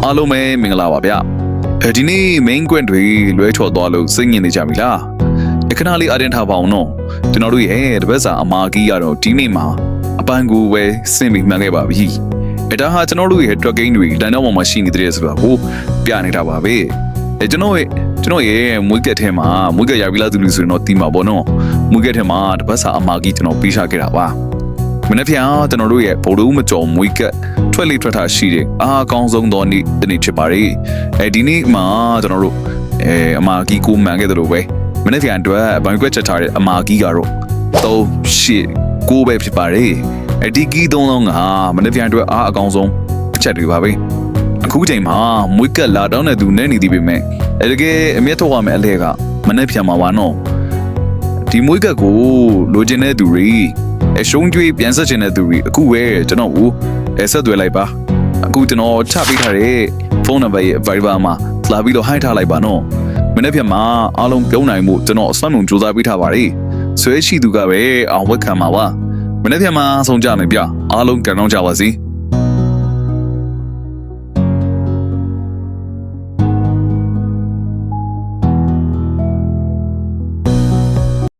အားလုံးပဲမင်္ဂလာပါဗျဒီနေ့ main point တွေလွဲချော်သွားလို့စိတ်ညစ်နေကြပြီလားအခဏလေးအရင်ထားပါအောင်နော်ကျွန်တော်တို့ရဲ့တပတ်စာအမာကြီးကတော့ဒီနေ့မှာအပန်းကိုပဲစင်ပြီးမှန်ခဲ့ပါပြီဒါဟာကျွန်တော်တို့ရဲ့ track game တွေလမ်းကြောင်းပေါ်မှာရှိနေတဲ့ဆိုတာကိုပြနေတာပါပဲကျွန်တော်ရဲ့မွေးကက်ထဲမှာမွေးကက်ရပြီလားသူလူဆိုရင်တော့တီးမှာပေါ့နော်မွေးကက်ထဲမှာတပတ်စာအမာကြီးကျွန်တော်ပေးချခဲ့တာပါမနေ့ပြန်ကျွန်တော်တို့ရဲ့ဗိုလ်တို့မကြော်မွေးကက်ထွက်လေထွက်တာရှိတယ်အားအကောင်းဆုံးသောနေ့တစ်နေ့ဖြစ်ပါတယ်ဒီနေ့မှာကျွန်တော်တို့အမာကြီးကိုမှန်ခဲ့တယ်လို့ပဲမနေ့ပြန်အတွက်ဘန်ကွက်ချက်ထားတဲ့အမာကြီးကတော့3-8-9ပဲဖြစ်ပါတယ်ဒီကီး3လုံးကမနေ့ပြန်အတွက်အားအကောင်းဆုံးအချက်တွေပါပဲအခုချိန်မှာမွေးကက်လာတောင်းတဲ့သူနဲ့နေသည်ပေမဲ့တကယ်အမျက်ထုတ်ရမယ့်အလဲကမနေ့ပြန်မှာပါနော်ဒီမွေးကက်ကိုလိုချင်တဲ့သူတွေရှုံးကြွေးပြန်ဆက်ချင်တဲ့သူတွေအခုပဲကျွန်တော်ကိုဆက်သွယ်လိုက်ပါအခုကျွန်တော်ချပေးထားတဲ့ဖုန်းနံပါတ်ရဲ့ Viber မှာလာပြီးတော့ဟိုင်းထားလိုက်ပါနော်မနေ့ပြန်မှာအားလုံးပြုံးနိုင်မှုကျွန်တော်အစွမ်းကုန်စူးစမ်းပေးထားပါတယ်ဆွဲရှိသူကပဲအောင်ဝက်ခံပါပါမနေ့ပြန်မှာဆုံးကြမယ်ဗျအားလုံးကြံတော့ကြပါစေ